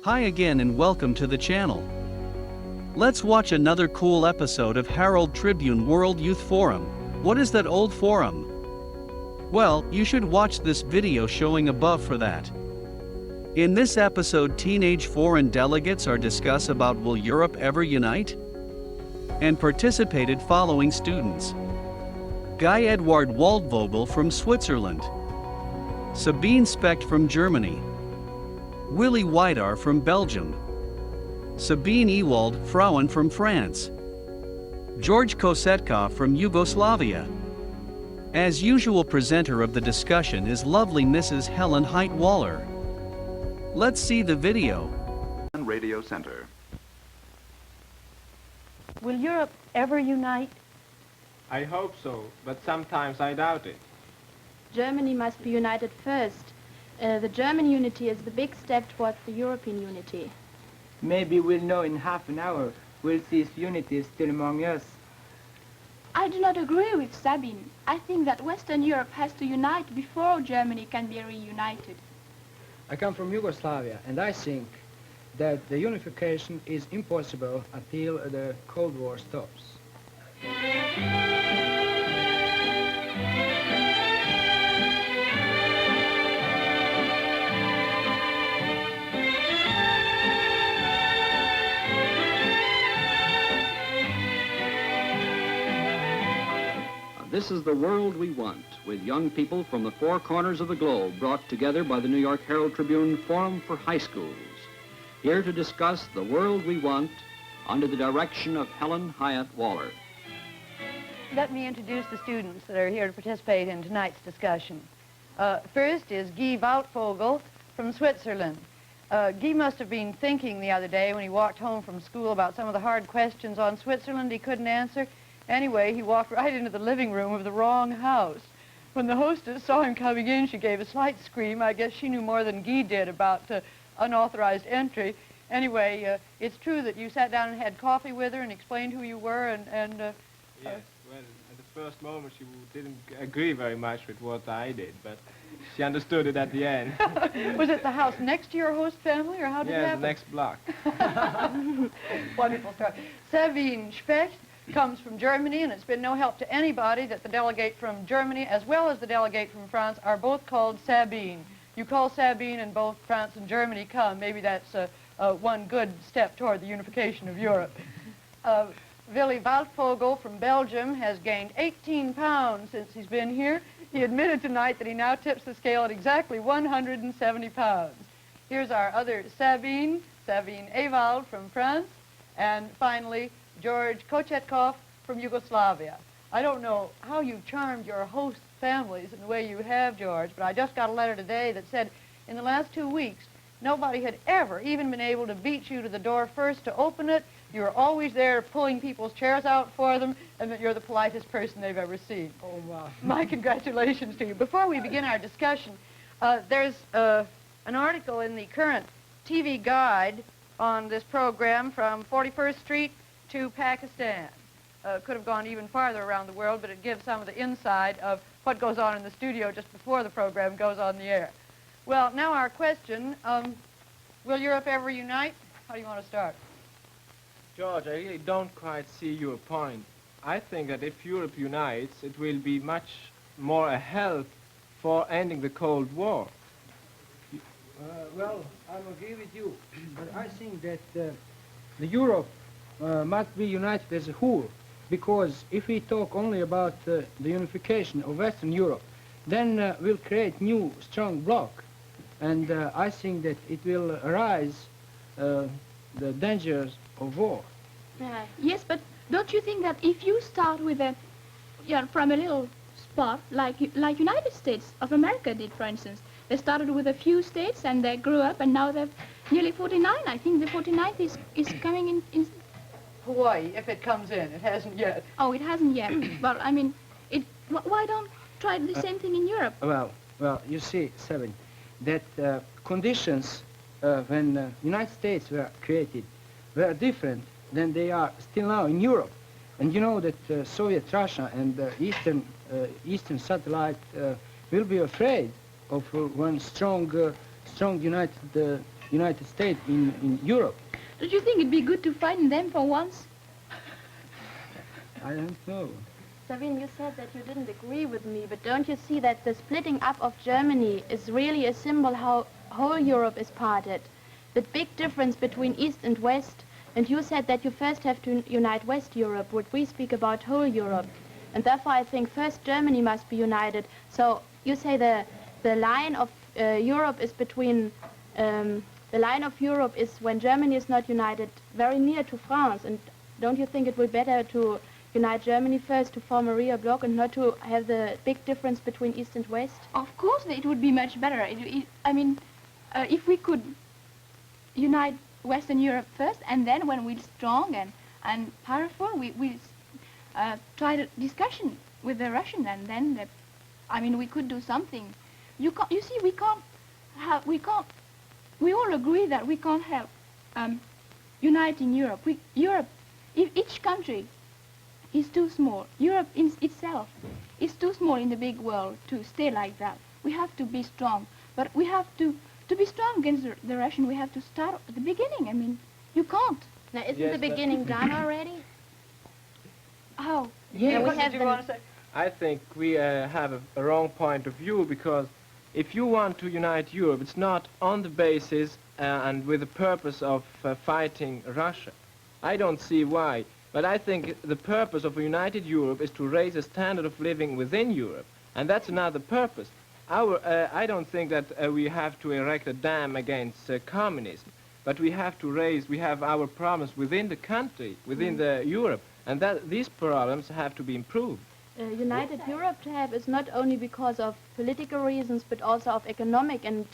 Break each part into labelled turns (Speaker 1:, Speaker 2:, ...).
Speaker 1: Hi again and welcome to the channel. Let's watch another cool episode of Harold Tribune World Youth Forum. What is that old forum? Well, you should watch this video showing above for that. In this episode, teenage foreign delegates are discuss about will Europe ever unite? And participated following students. Guy Edouard WALDVOGEL from Switzerland. Sabine SPECHT from Germany. Willy WIDAR from Belgium. Sabine EWALD FROUIN from France. George KOCETKOV from Yugoslavia. As usual, presenter of the discussion is lovely Mrs. Helen Height-Waller. Let's see the video.
Speaker 2: Radio Center.
Speaker 3: Will Europe ever unite?
Speaker 4: I hope so, but sometimes I doubt it.
Speaker 5: Germany must be united first. The German unity is the big step towards the European unity.
Speaker 6: Maybe we'll know in half an hour. We'll see if unity is still among us.
Speaker 5: I do not agree with Sabine. I think that Western Europe has to unite before Germany can be reunited.
Speaker 7: I come from Yugoslavia, and I think that the unification is impossible until the Cold War stops.
Speaker 8: This is the world we want, with young people from the four corners of the globe brought together by the New York Herald Tribune Forum for High Schools, here to discuss the world we want under the direction of Helen Height-Waller.
Speaker 3: Let me introduce the students that are here to participate in tonight's discussion. First is Guy WALDVOGEL from Switzerland. Guy must have been thinking the other day when he walked home from school about some of the hard questions on Switzerland he couldn't answer. Anyway, he walked right into the living room of the wrong house. When the hostess saw him coming in, she gave a slight scream. I guess she knew more than Guy did about unauthorized entry. Anyway, it's true that you sat down and had coffee with her and explained who you were
Speaker 4: Yes, well, at the first moment she didn't agree very much with what I did, but she understood it at the end.
Speaker 3: Was it the house next to your host family, or how did it
Speaker 4: Yes,
Speaker 3: happen?
Speaker 4: the next block.
Speaker 3: Wonderful story. Sabine SPECHT comes from Germany, and it's been no help to anybody that the delegate from Germany as well as the delegate from France are both called Sabine. You call Sabine and both France and Germany come. Maybe that's one good step toward the unification of Europe. Willy WIDAR from Belgium has gained 18 pounds since he's been here. He admitted tonight that he now tips the scale at exactly 170 pounds. Here's our other Sabine EWALD from France, and finally George KOCETKOV from Yugoslavia. I don't know how you charmed your host families in the way you have, George, but I just got a letter today that said in the last 2 weeks nobody had ever even been able to beat you to the door first to open it. You were always there pulling people's chairs out for them, and that you're the politest person they've ever seen.
Speaker 7: Oh, wow.
Speaker 3: My congratulations to you. Before we begin our discussion, there's an article in the current TV guide on this program from 41st Street to Pakistan. Could have gone even farther around the world, but it gives some of the inside of what goes on in the studio just before the program goes on the air. Well, now our question, will Europe ever unite? How do you want to start?
Speaker 4: George, I really don't quite see your point. I think that if Europe unites, it will be much more a help for ending the Cold War.
Speaker 7: Well, I agree with you, but I think that the Europe must be united as a whole, because if we talk only about the unification of Western Europe, then we'll create new strong bloc, and I think that it will arise the dangers of war.
Speaker 5: Yes, but don't you think that if you start with from a little spot, like United States of America did, for instance, they started with a few states and they grew up, and now they're nearly 49. I think the 49th is coming in
Speaker 3: Hawaii, if it comes in. It hasn't yet.
Speaker 5: Oh, it hasn't yet. Well, I mean, why don't try the same thing in Europe?
Speaker 7: Well, you see, Sabine, that conditions when United States were created were different than they are still now in Europe. And you know that Soviet Russia and Eastern satellite will be afraid of one strong united United States in Europe.
Speaker 5: Don't you think it'd be good to fighten them for once?
Speaker 7: I don't know.
Speaker 9: Sabine, you said that you didn't agree with me, but don't you see that the splitting up of Germany is really a symbol how whole Europe is parted? The big difference between East and West, and you said that you first have to unite West Europe, would we speak about whole Europe? And therefore I think first Germany must be united. So you say the line of Europe is between, the line of Europe is when Germany is not united very near to France, and don't you think it would be better to unite Germany first to form a real bloc and not to have the big difference between East and West?
Speaker 5: Of course, it would be much better. I mean, if we could unite Western Europe first, and then when we're strong and powerful, we try a discussion with the Russian, and then, I mean, we could do something. You see, we all agree that we can't help uniting Europe. If each country is too small. Europe in itself is too small in the big world to stay like that. We have to be strong, but we have to be strong against the Russian. We have to start at the beginning. I mean, you can't.
Speaker 9: Now, isn't the beginning done already?
Speaker 5: How?
Speaker 3: Yeah, what did you want to say?
Speaker 4: I think we have a wrong point of view, because if you want to unite Europe, it's not on the basis and with the purpose of fighting Russia. I don't see why. But I think the purpose of a united Europe is to raise the standard of living within Europe. And that's another purpose. I don't think that we have to erect a dam against communism. But we have our problems within the country, within the Europe. And that these problems have to be improved.
Speaker 9: United Europe to have is not only because of political reasons, but also of economic and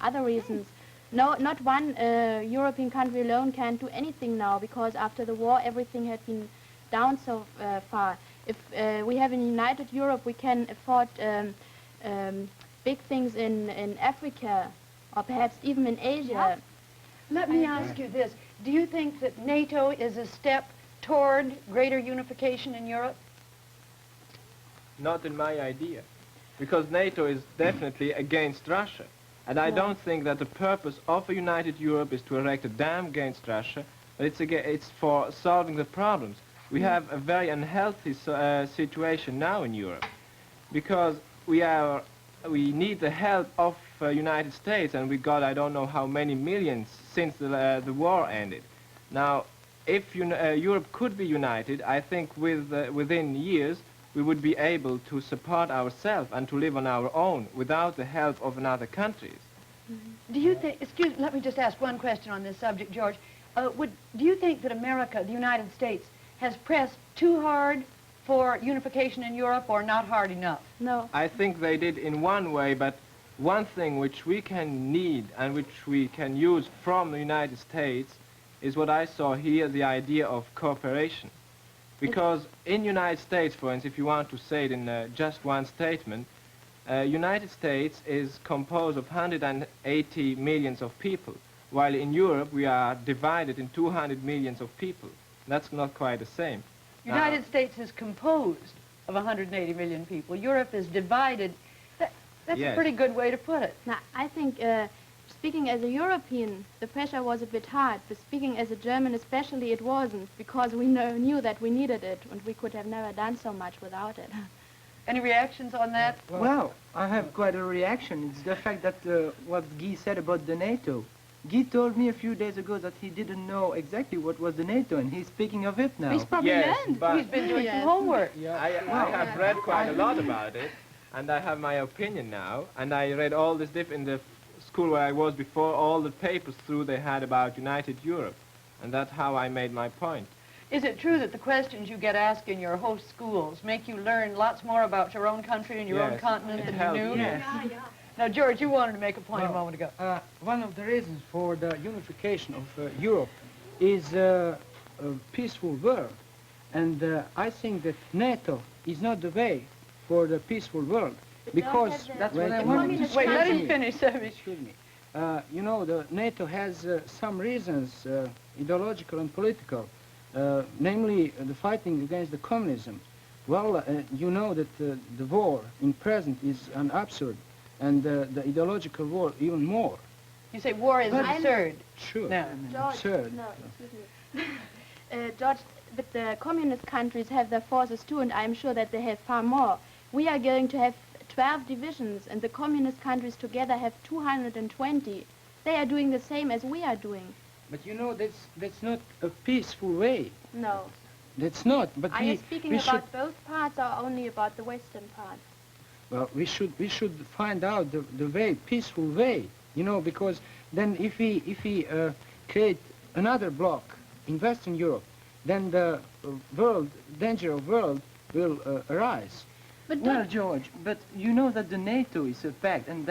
Speaker 9: other reasons. No, not one European country alone can do anything now, because after the war everything had been down so far. If we have a united Europe, we can afford big things in Africa, or perhaps even in Asia.
Speaker 3: Yeah. Let me ask you this. Do you think that NATO is a step toward greater unification in Europe?
Speaker 4: Not in my idea, because NATO is definitely against Russia. And I don't think that the purpose of a united Europe is to erect a dam against Russia, but it's for solving the problems. We have a very unhealthy situation now in Europe, because we need the help of United States, and we got I don't know how many millions since the war ended. Now, if Europe could be united, I think within years we would be able to support ourselves and to live on our own without the help of another countries.
Speaker 3: Do you think, let me just ask one question on this subject, George. Do you think that America, the United States, has pressed too hard for unification in Europe, or not hard enough?
Speaker 9: No.
Speaker 4: I think they did in one way, but one thing which we can need and which we can use from the United States is what I saw here, the idea of cooperation. Because in United States, for instance, if you want to say it in just one statement, United States is composed of 180 millions of people, while in Europe we are divided in 200 millions of people. That's not quite the same.
Speaker 3: United States is composed of 180 million people. Europe is divided. That's
Speaker 4: Yes.
Speaker 3: a pretty good way to put it.
Speaker 9: Now, I think speaking as a European, the pressure was a bit hard, but speaking as a German especially, it wasn't, because we knew that we needed it, and we could have never done so much without it.
Speaker 3: Any reactions on that?
Speaker 6: Well, I have quite a reaction. It's the fact that what Guy said about the NATO. Guy told me a few days ago that he didn't know exactly what was the NATO, and he's speaking of it now.
Speaker 5: He's probably
Speaker 4: Yes,
Speaker 5: learned.
Speaker 4: but
Speaker 3: He's been doing some homework.
Speaker 4: I have read quite a lot about it, and I have my opinion now, and I read all this in the school where I was before, all the papers they had about United Europe, and that's how I made my point.
Speaker 3: Is it true that the questions you get asked in your host schools make you learn lots more about your own country and your own
Speaker 4: Yes,
Speaker 3: continent
Speaker 4: it
Speaker 3: than
Speaker 4: helps,
Speaker 3: you knew?
Speaker 4: yes.
Speaker 3: Now, George, you wanted to make a point a
Speaker 7: Well,
Speaker 3: moment ago.
Speaker 7: One of the reasons for the unification of Europe is a peaceful world. And I think that NATO is not the way for the peaceful world. Because
Speaker 6: That's
Speaker 7: when
Speaker 6: what I
Speaker 7: you-
Speaker 6: wanted to
Speaker 3: Wait, let
Speaker 6: say.
Speaker 3: him finish, Sabine.
Speaker 7: Excuse me. You know, the NATO has some reasons, ideological and political, namely the fighting against the communism. Well, you know that the war in present is an absurd, and the ideological war even more.
Speaker 3: You say war is absurd.
Speaker 7: Sure.
Speaker 3: No.
Speaker 9: George,
Speaker 7: Absurd.
Speaker 9: no, excuse me. George, but the communist countries have their forces too, and I'm sure that they have far more. We are going to have 12 divisions, and the communist countries together have 220. They are doing the same as we are doing.
Speaker 7: But you know, that's not a peaceful way.
Speaker 9: No.
Speaker 7: That's not. But
Speaker 9: Are you speaking
Speaker 7: we
Speaker 9: about both parts or only about the western part?
Speaker 7: Well, we should find out the way, peaceful way, you know, because then if we create another bloc in Western Europe, then the danger of world will arise.
Speaker 5: But
Speaker 6: Well, George, but you know that the NATO is a pact, and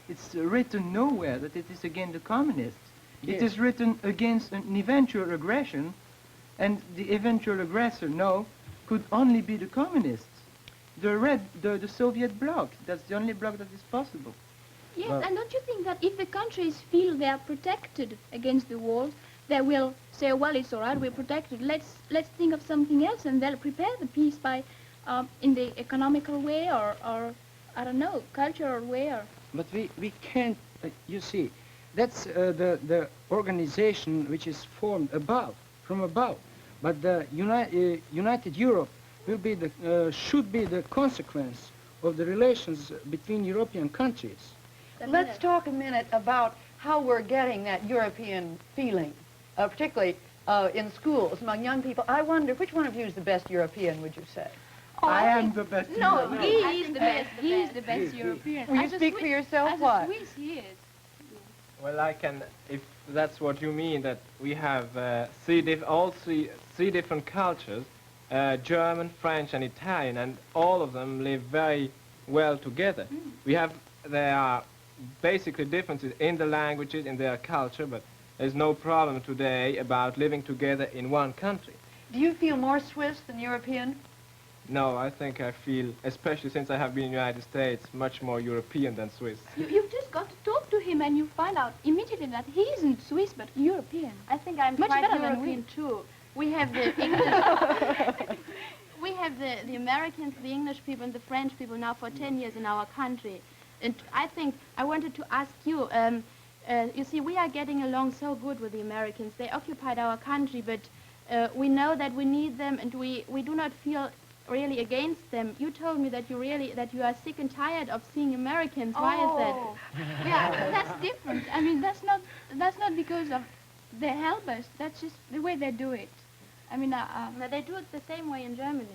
Speaker 6: it's written nowhere that it is against the communists. It
Speaker 7: Yes.
Speaker 6: is written against an eventual aggression, and the eventual aggressor now could only be the communists. The Soviet bloc, that's the only bloc that is possible.
Speaker 5: yes,
Speaker 7: Well-
Speaker 5: and don't you think that if the countries feel they are protected against the war, they will say, well, it's all right, we're protected. Let's think of something else, and they'll prepare the peace by in the economical way or I don't know, cultural way or.
Speaker 7: But we can't, you see, that's the organization which is formed from above. But the United Europe will be should be the consequence of the relations between European countries.
Speaker 3: Let's talk a minute about how we're getting that European feeling, particularly in schools, among young people. I wonder, which one of you is the best European, would you say?
Speaker 5: Oh,
Speaker 6: I am
Speaker 5: think-
Speaker 6: the best.
Speaker 5: No,
Speaker 6: European.
Speaker 5: he is the best. He is the best European.
Speaker 3: Will you
Speaker 5: As a
Speaker 3: speak for
Speaker 5: Swiss-
Speaker 3: yourself?
Speaker 5: As
Speaker 3: What?
Speaker 5: a Swiss, he is.
Speaker 4: Well, I can, if that's what you mean, that we have three different cultures, German, French, and Italian, and all of them live very well together. There are basically differences in the languages, in their culture, but there's no problem today about living together in one country.
Speaker 3: Do you feel more Swiss than European?
Speaker 4: No, I think I feel, especially since I have been in the United States, much more European than Swiss.
Speaker 5: You've just got to talk to him and you find out immediately that he isn't Swiss but European.
Speaker 9: I think I'm
Speaker 5: Much
Speaker 9: quite
Speaker 5: better than
Speaker 9: European too. We have the English, we have the Americans, the English people, and the French people now for 10 years in our country. And I think I wanted to ask you. You see, we are getting along so good with the Americans. They occupied our country, but we know that we need them, and we do not feel really against them. You told me that you are sick and tired of seeing Americans. Why is that?
Speaker 5: Yeah, that's different. I mean, that's not because of they help us. That's just the way they do it. I mean,
Speaker 9: But they do it the same way in Germany.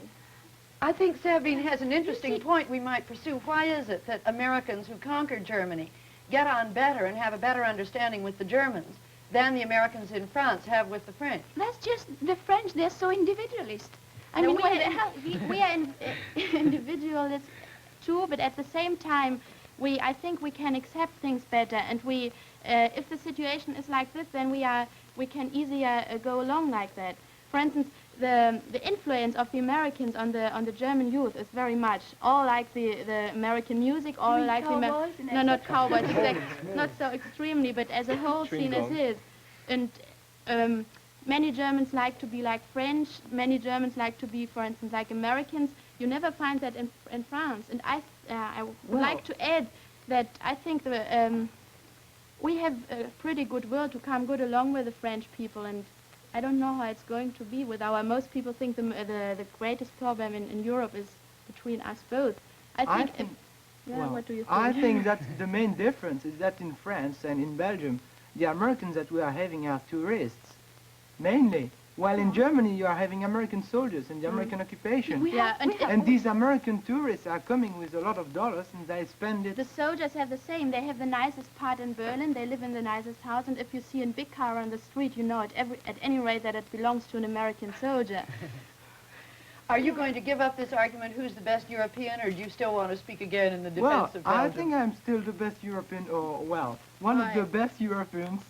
Speaker 3: I think Sabine has an interesting point we might pursue. Why is it that Americans who conquered Germany get on better and have a better understanding with the Germans than the Americans in France have with the French?
Speaker 5: that's just the French. They're so individualist. I
Speaker 9: No,
Speaker 5: mean,
Speaker 9: we
Speaker 5: when
Speaker 9: are,
Speaker 5: they have,
Speaker 9: we are individualists too, but at the same time, I think we can accept things better, and if the situation is like this, then we can easier go along like that. For instance, the influence of the Americans on the German youth is very much all like the American music, all like
Speaker 5: cowboys and
Speaker 9: no, not cowboys, exactly, not so extremely, but as a whole
Speaker 4: Chewing
Speaker 9: scene as
Speaker 4: gum.
Speaker 9: is, and. Many Germans like to be like French. Many Germans like to be, for instance, like Americans. You never find that in France. And I would like to add that I think we have a pretty good will to come good along with the French people. And I don't know how it's going to be with most people think the greatest problem in Europe is between us both. I think
Speaker 6: well,
Speaker 9: what do you think?
Speaker 6: I think that the main difference is that in France and in Belgium, the Americans that we are having are tourists, mainly. While in Germany, you are having American soldiers and the American occupation. And these American tourists are coming with a lot of dollars and they spend it.
Speaker 9: The soldiers have the same. They have the nicest part in Berlin. They live in the nicest house. And if you see a big car on the street, you know at any rate that it belongs to an American soldier.
Speaker 3: Are you going to give up this argument, who's the best European, or do you still want to speak again in the defense
Speaker 6: Well,
Speaker 3: of Belgium?
Speaker 6: I think I'm still the best European, or, well, one of the best Europeans.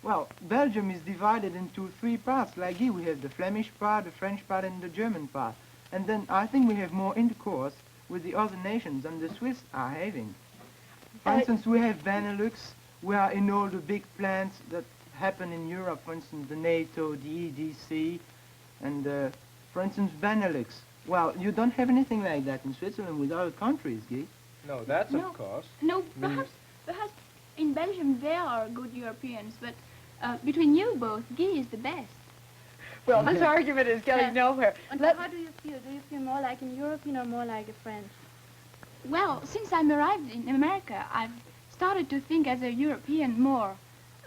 Speaker 6: Well, Belgium is divided into three parts. Like here, we have the Flemish part, the French part, and the German part. And then I think we have more intercourse with the other nations than the Swiss are having. For instance, we have Benelux. We are in all the big plans that happen in Europe, for instance, the NATO, the EDC, and for instance, Benelux. Well, you don't have anything like that in Switzerland with other countries, Guy.
Speaker 4: No, that's of course.
Speaker 5: No, perhaps in Belgium there are good Europeans, but between you both, Guy is the best.
Speaker 3: Well, this argument is getting nowhere.
Speaker 9: And how do you feel? Do you feel more like a European or more like a French?
Speaker 5: Well, since I arrived in America, I've started to think as a European more.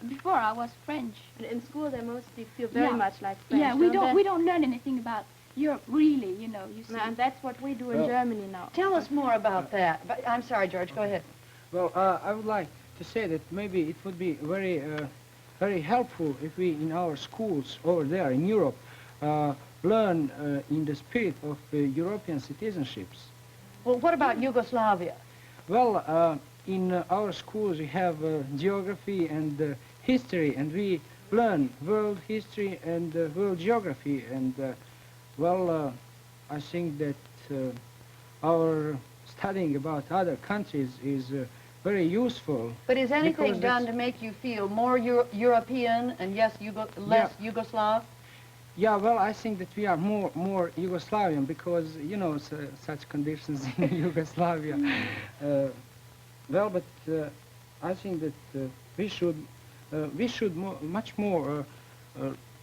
Speaker 5: Before I was French.
Speaker 9: And in school they mostly feel very much like French.
Speaker 5: Yeah, we don't learn anything about Europe really, you know, you see.
Speaker 9: No, and that's what we do in Germany now.
Speaker 3: Tell us more about that. But I'm sorry, George, go ahead.
Speaker 7: Well, I would like to say that maybe it would be very helpful if we in our schools over there in Europe learn in the spirit of European citizenships.
Speaker 3: Well, what about Yugoslavia?
Speaker 7: Well, in our schools we have geography and history, and we learn world history and world geography, and I think that our studying about other countries is very useful.
Speaker 3: But is anything done to make you feel more European and less Yugoslav?
Speaker 7: Yeah, well, I think that we are more Yugoslavian because, you know, such conditions in Yugoslavia. Well, but I think that we should much more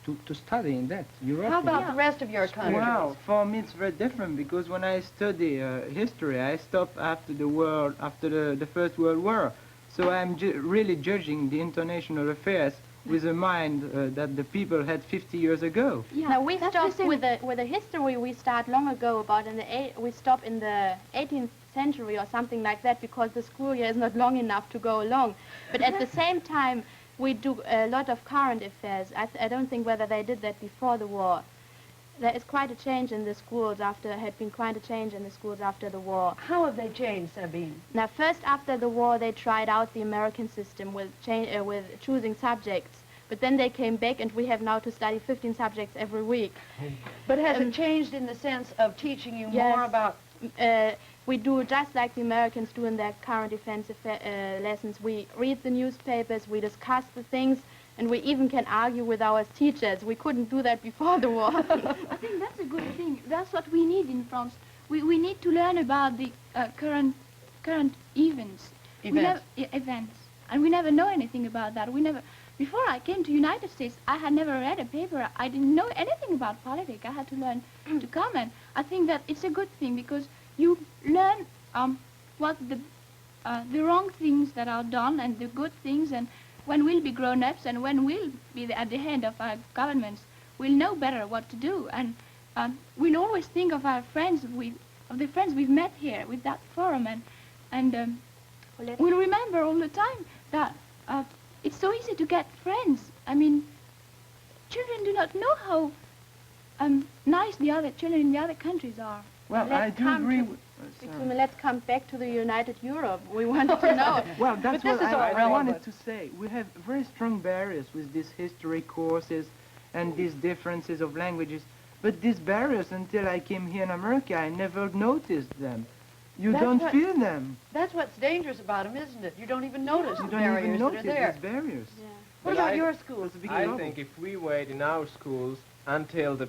Speaker 7: to study in that. European.
Speaker 3: How about the rest of your country?
Speaker 6: Well, for me it's very different because when I study history, I stopped after the First World War. So I'm really judging the international affairs with a mind that the people had 50 years ago.
Speaker 9: Yeah, now we stopped with the history we start long ago about we stop in the 18th century or something like that because the school year is not long enough to go along. But at the same time, we do a lot of current affairs. I don't think whether they did that before the war. There is quite a change in the schools had been quite a change in the schools after the war.
Speaker 3: How have they changed, Sabine?
Speaker 9: Now, first after the war, they tried out the American system with choosing subjects. But then they came back, and we have now to study 15 subjects every week.
Speaker 3: But has it changed in the sense of teaching you more about...
Speaker 9: We do just like the Americans do in their current events lessons. We read the newspapers, we discuss the things, and we even can argue with our teachers. We couldn't do that before the war.
Speaker 5: I think that's a good thing. That's what we need in France. We need to learn about the current events. Events. And we never know anything about that. Before I came to United States, I had never read a paper. I didn't know anything about politics. I had to learn to come, and I think that it's a good thing because you learn what the wrong things that are done and the good things, and when we'll be grown-ups and when we'll be at the head of our governments, we'll know better what to do, and we'll always think of our friends, of the friends we've met here with that forum, and we'll remember all the time that it's so easy to get friends. I mean, children do not know how nice the other children in the other countries are.
Speaker 6: Well, I do agree with...
Speaker 9: Let's come back to the United Europe. We want to know.
Speaker 6: Well, that's what I wanted to say. We have very strong barriers with these history courses and these differences of languages. But these barriers, until I came here in America, I never noticed them. You don't feel them.
Speaker 3: That's what's dangerous about them, isn't it? You don't even notice the
Speaker 6: you don't
Speaker 3: barriers
Speaker 6: even notice
Speaker 3: that are there.
Speaker 6: these barriers.
Speaker 9: Yeah.
Speaker 3: What about your schools?
Speaker 4: I think if we wait in our schools until the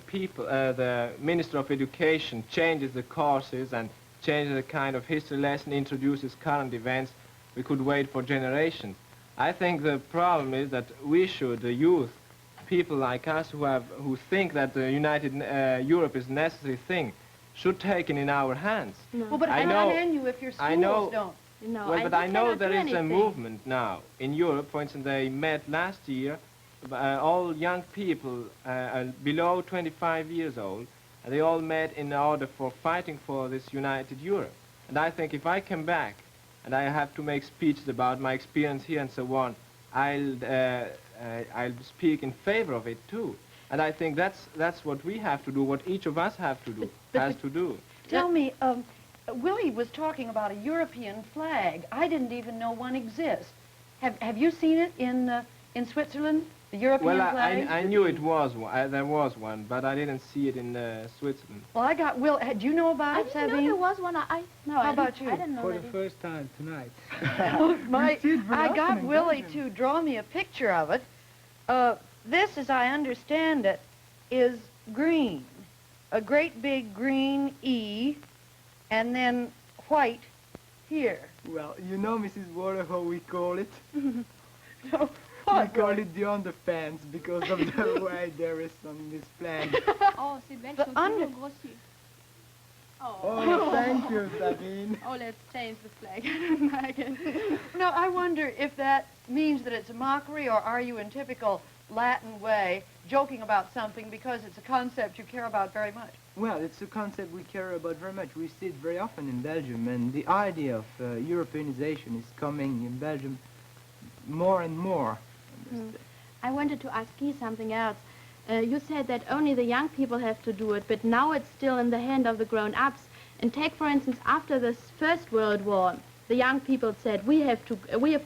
Speaker 4: Minister of Education changes the courses and changes the kind of history lesson, introduces current events, we could wait for generations. I think the problem is that we should, the youth, people like us who think that the United Europe is a necessary thing, should take it in our hands.
Speaker 3: No. Well, but I know you if your schools don't.
Speaker 9: No,
Speaker 4: well, but I know there is a movement now in Europe. For instance, they met last year, all young people below 25 years old, and they all met in order for fighting for this United Europe. And I think if I come back and I have to make speeches about my experience here and so on, I'll speak in favor of it too. And I think that's what we have to do, what each of us have to do, has to do.
Speaker 3: Tell me, Willie was talking about a European flag. I didn't even know one exists. Have you seen it in Switzerland, the European flag?
Speaker 4: Well, I knew it was one. There was one, but I didn't see it in Switzerland.
Speaker 3: Well, I got Will. Do you know about it, Sabine?
Speaker 5: I didn't know there was one.
Speaker 3: How about you?
Speaker 9: I didn't know
Speaker 7: For the first time tonight.
Speaker 3: I got Willie to draw me a picture of it. This, as I understand it, is green. A great big green E, and then white here?
Speaker 6: Well, you know, Mrs. Water, how we call it?
Speaker 3: No,
Speaker 6: We
Speaker 3: what?
Speaker 6: call it the underpants because of the way there is on this flag.
Speaker 5: Oh, ces Belges
Speaker 3: The
Speaker 5: sont
Speaker 3: under-
Speaker 5: toujours grossiers.
Speaker 6: Oh, thank you, Sabine.
Speaker 9: Oh, let's change the flag again.
Speaker 3: No, I wonder if that means that it's a mockery, or are you in typical Latin way joking about something because it's a concept you care about very much?
Speaker 6: Well, it's a concept we care about very much. We see it very often in Belgium, and the idea of Europeanization is coming in Belgium more and more.
Speaker 9: I wanted to ask you something else. You said that only the young people have to do it, but now it's still in the hand of the grown-ups. And take, for instance, after the First World War, the young people said, we have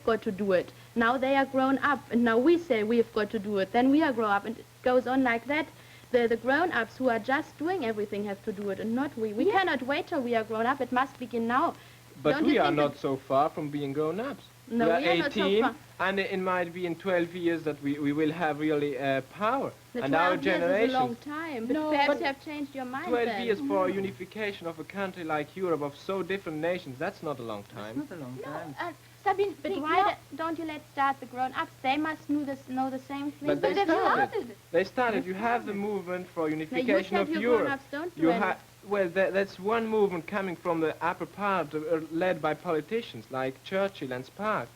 Speaker 9: got to do it. Now they are grown up, and now we say we have got to do it. Then we are grown up, and it goes on like that. The grown-ups who are just doing everything have to do it, and not we. We cannot wait till we are grown up. It must begin now.
Speaker 4: But
Speaker 9: Don't
Speaker 4: we
Speaker 9: you
Speaker 4: are
Speaker 9: think
Speaker 4: not
Speaker 9: that-
Speaker 4: so far from being grown-ups.
Speaker 9: No,
Speaker 4: we are
Speaker 9: we are not so
Speaker 4: 18,
Speaker 9: far.
Speaker 4: and it might be in 12 years that we will have really power.
Speaker 9: The
Speaker 4: And
Speaker 9: 12
Speaker 4: our
Speaker 9: years is a
Speaker 4: generation,
Speaker 9: long time, but
Speaker 5: No,
Speaker 9: perhaps
Speaker 5: but-
Speaker 9: you have changed your mind
Speaker 4: 12
Speaker 9: then.
Speaker 4: years for unification of a country like Europe of so different nations, that's not a long
Speaker 6: It's
Speaker 4: time.
Speaker 6: not a long time.
Speaker 5: Sabine,
Speaker 9: But
Speaker 5: think
Speaker 9: why
Speaker 5: now-
Speaker 9: don't you let start the grown-ups? They must know the same thing.
Speaker 4: But they
Speaker 5: they've
Speaker 4: started. They started. You have the movement for
Speaker 9: Now, you
Speaker 4: unification
Speaker 9: said
Speaker 4: of
Speaker 9: your
Speaker 4: Europe.
Speaker 9: grown-ups don't do
Speaker 4: You
Speaker 9: anything.
Speaker 4: well, that's one movement coming from the upper part, led by politicians like Churchill and Spark.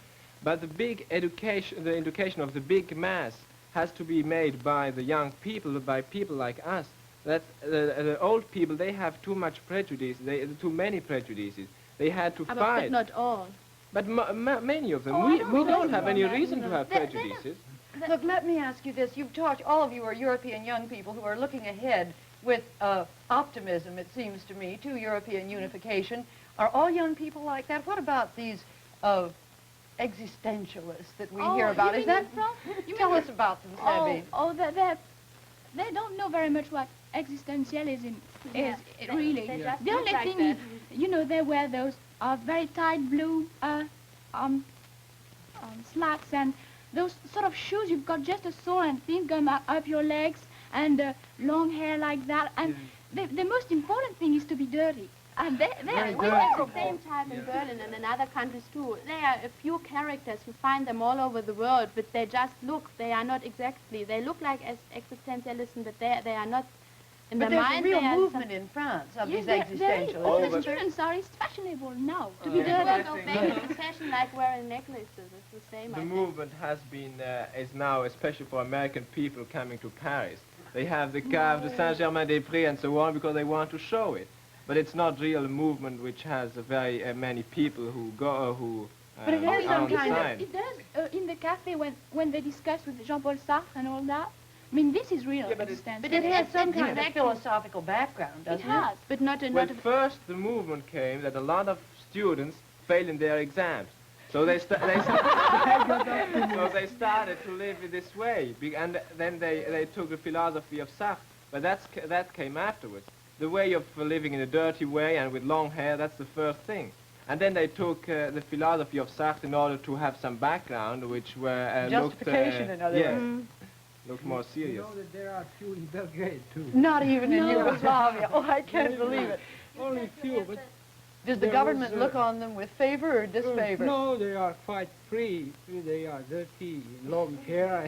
Speaker 4: But the big education, the education of the big mass, has to be made by the young people, by people like us. That the old people, they have too much prejudice, too many prejudices. They had to
Speaker 9: But
Speaker 4: fight.
Speaker 9: not all.
Speaker 4: But many of them,
Speaker 5: Oh, I
Speaker 4: we
Speaker 5: don't
Speaker 4: don't
Speaker 5: know
Speaker 4: have any
Speaker 5: that.
Speaker 4: reason to have
Speaker 9: They- they
Speaker 4: prejudices.
Speaker 3: Look, let me ask you this. You've talked, all of you are European young people who are looking ahead with optimism, it seems to me, to European unification. Are all young people like that? What about these existentialists that we hear about?
Speaker 5: You
Speaker 3: Is
Speaker 5: mean
Speaker 3: that?
Speaker 5: in France? You
Speaker 3: Tell
Speaker 5: mean-
Speaker 3: us about them, Sabine.
Speaker 5: They don't know very much what existentialism is, really.
Speaker 9: They just
Speaker 5: The
Speaker 9: look
Speaker 5: only
Speaker 9: like
Speaker 5: thing
Speaker 9: that.
Speaker 5: is, you know, they wear those very tight blue slacks and those sort of shoes. You've got just a sole and things going up your legs and long hair like that. And the most important thing is to be dirty. And
Speaker 9: We
Speaker 6: good.
Speaker 9: have the same type in Berlin and in other countries too. There are a few characters, you find them all over the world, but they just look, they are not exactly, they look like as existentialists, but they are not, in
Speaker 3: But
Speaker 9: their
Speaker 3: there's a
Speaker 9: mind
Speaker 3: real
Speaker 9: they are
Speaker 3: movement in France of
Speaker 5: Yes,
Speaker 3: these
Speaker 5: there is.
Speaker 3: existentialists.
Speaker 5: All
Speaker 4: Oh,
Speaker 5: the
Speaker 4: but-
Speaker 5: students are, it's fashionable now to be
Speaker 9: It will
Speaker 5: dirty.
Speaker 9: go back into fashion like wearing necklaces. It's the same, I
Speaker 4: The
Speaker 9: think.
Speaker 4: movement has been, is now, especially for American people coming to Paris. They have the Cave de Saint-Germain-des-Prés and so on because they want to show it. But it's not real movement which has very many people who go, who
Speaker 3: But it has
Speaker 4: are
Speaker 3: some
Speaker 4: on the
Speaker 3: kind of-
Speaker 4: side.
Speaker 5: It does in the cafe when they discuss with Jean-Paul Sartre and all that. I mean, this is real
Speaker 4: Yeah, but
Speaker 5: existentialism.
Speaker 3: But it has some kind of
Speaker 9: Exactly.
Speaker 3: philosophical background,
Speaker 5: It
Speaker 3: doesn't it?
Speaker 5: has.
Speaker 9: But not a,
Speaker 4: Well,
Speaker 9: not a,
Speaker 4: first the movement came that a lot of students failed in their exams. So they started to live in this way. And then they took the philosophy of Sartre. But that came afterwards. The way of living in a dirty way and with long hair, that's the first thing. And then they took the philosophy of Sartre in order to have some background, which were
Speaker 3: Justification, in other
Speaker 4: yes,
Speaker 3: words.
Speaker 4: looked more
Speaker 7: You
Speaker 4: serious.
Speaker 7: know that there are few in Belgrade too.
Speaker 3: Not even in Yugoslavia. Oh, I can't believe it.
Speaker 7: Only few, but
Speaker 3: Does the
Speaker 7: There
Speaker 3: government
Speaker 7: was,
Speaker 3: look on them with favor or disfavor?
Speaker 7: no, they are quite free. They are dirty, long hair.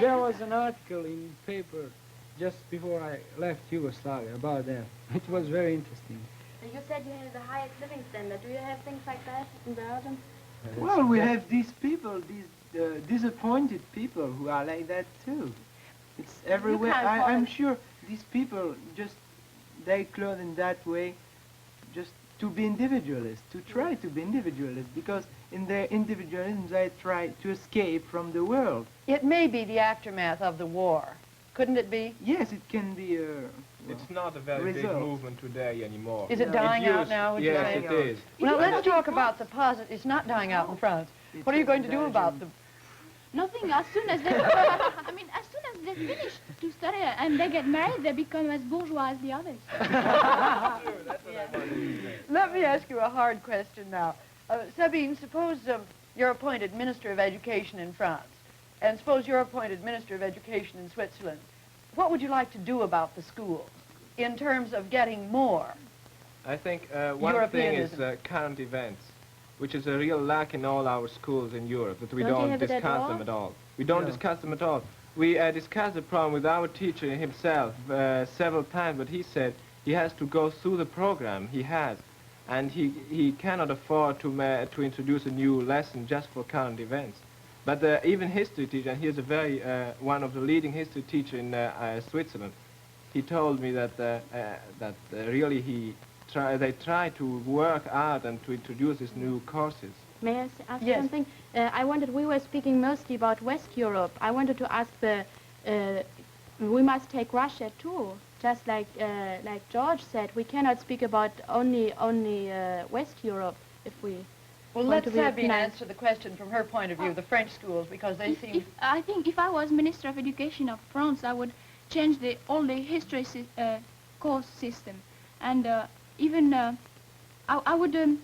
Speaker 7: There was an article in paper just before I left Yugoslavia about them. It was very interesting.
Speaker 9: you said you have the highest living standard. Do you have things like that in Belgium?
Speaker 6: Well, we have these people, these disappointed people who are like that too. It's everywhere.
Speaker 9: can't call
Speaker 6: I'm
Speaker 9: them-
Speaker 6: sure these people just, they clothe in that way just to be individualists, to try to be individualists, because in their individualism they try to escape from the world.
Speaker 3: It may be the aftermath of the war. Couldn't it be?
Speaker 6: Yes, it can be a...
Speaker 4: It's not a very big
Speaker 6: result.
Speaker 4: movement today anymore.
Speaker 3: Is it
Speaker 6: No.
Speaker 3: dying
Speaker 4: It
Speaker 3: out
Speaker 4: used-
Speaker 3: now, would you
Speaker 4: yes,
Speaker 3: say?
Speaker 4: it is.
Speaker 3: Well, let's talk about the positive. It's not dying out in France. What are you going to do about them?
Speaker 5: Nothing. As soon as they, I mean, as soon as they finish to study and they get married, they become as bourgeois as the others.
Speaker 3: Let me ask you a hard question now. Sabine, suppose you're appointed Minister of Education in France, and suppose you're appointed Minister of Education in Switzerland. What would you like to do about the schools in terms of getting more
Speaker 4: I think one thing is
Speaker 3: Europeanism.
Speaker 4: current events, which is a real lack in all our schools in Europe, that we
Speaker 9: Don't you
Speaker 4: don't
Speaker 9: have it at
Speaker 4: discuss
Speaker 9: all?
Speaker 4: them at all. We don't discuss them at all. We discussed the problem with our teacher himself several times, but he said he has to go through the program he has, and he cannot afford to introduce a new lesson just for current events. But even history teacher, and he is a very one of the leading history teacher in Switzerland. He told me that really they try to work out and to introduce these new courses.
Speaker 9: May I ask
Speaker 3: Yes.
Speaker 9: something? We were speaking mostly about West Europe. I wanted to ask we must take Russia too. Just like George said, we cannot speak about only West Europe if we
Speaker 3: Well,
Speaker 9: want
Speaker 3: let
Speaker 9: to be
Speaker 3: Sabine
Speaker 9: nice.
Speaker 3: answer the question from her point of view, the French schools, because they seem...
Speaker 5: I think if I was Minister of Education of France, I would change all the history course system, and I would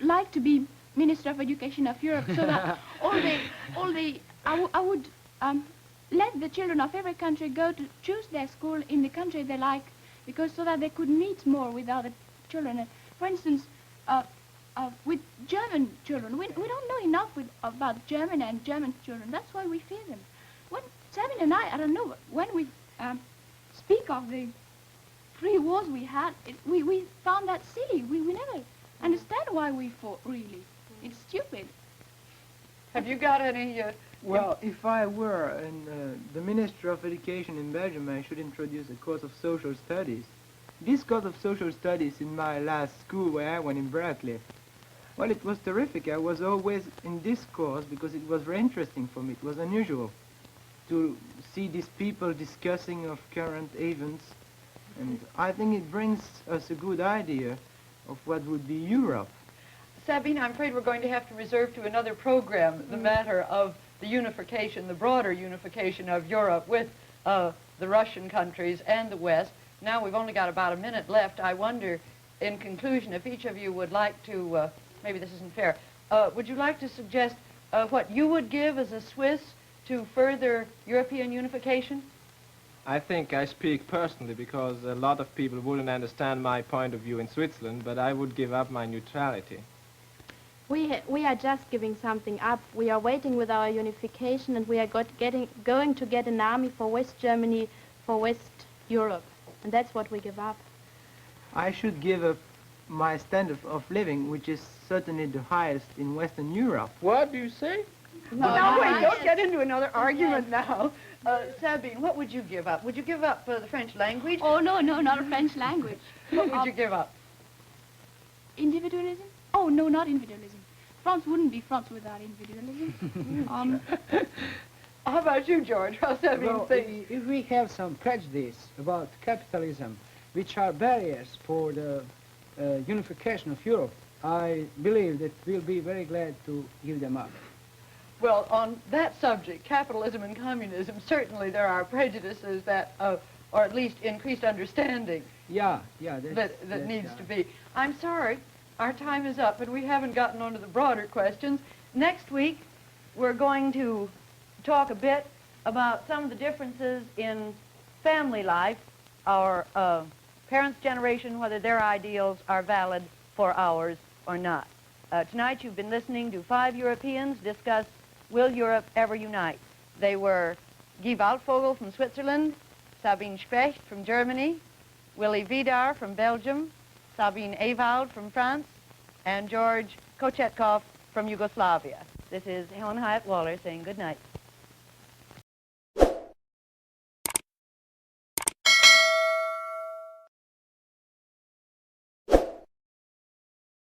Speaker 5: like to be Minister of Education of Europe, so that I would let the children of every country go to choose their school in the country they like, because so that they could meet more with other children. For instance, with German children, we don't know enough about German and German children. That's why we fear them. When Sabine and I don't know, when we speak of the 3 wars we had, we found that silly. We never understand why we fought, really. It's stupid.
Speaker 3: Have you got any...
Speaker 6: Well, if I were the Minister of Education in Belgium, I should introduce a course of social studies. This course of social studies in my last school where I went in Berkeley, well, it was terrific. I was always in this course because it was very interesting for me. It was unusual to see these people discussing of current events, and I think it brings us a good idea of what would be Europe.
Speaker 3: Sabine, I'm afraid we're going to have to reserve to another program the matter of the unification, the broader unification of Europe with the Russian countries and the West. Now we've only got about a minute left. I wonder, in conclusion, if each of you would like to, maybe this isn't fair, would you like to suggest what you would give as a Swiss to further European unification?
Speaker 4: I think I speak personally because a lot of people wouldn't understand my point of view in Switzerland, but I would give up my neutrality.
Speaker 9: We are just giving something up. We are waiting with our unification, and we are going to get an army for West Germany, for West Europe, and that's what we give up.
Speaker 6: I should give up my standard of living, which is certainly the highest in Western Europe.
Speaker 4: What do you say?
Speaker 3: No, wait, don't get into another argument now. Sabine, what would you give up? Would you give up the French language?
Speaker 5: Oh, no, not a French language.
Speaker 3: What would you give up?
Speaker 5: Individualism? Oh, no, not individualism. France wouldn't be France without individualism.
Speaker 3: How about you, George? How's Sabine
Speaker 7: Well,
Speaker 3: think?
Speaker 7: if we have some prejudice about capitalism, which are barriers for the unification of Europe, I believe that we'll be very glad to give them up.
Speaker 3: Well, on that subject, capitalism and communism, certainly there are prejudices that, or at least increased understanding
Speaker 7: Yeah,
Speaker 3: that needs to be. I'm sorry, our time is up, and we haven't gotten on to the broader questions. Next week, we're going to talk a bit about some of the differences in family life, our parents' generation, whether their ideals are valid for ours or not. Tonight, you've been listening to 5 Europeans discuss Will Europe Ever Unite? They were Guy WALDVOGEL from Switzerland, Sabine SPECHT from Germany, Willy WIDAR from Belgium, Sabine EWALD from France, and George KOCETKOV from Yugoslavia. This is Helen Hyatt Waller saying good night.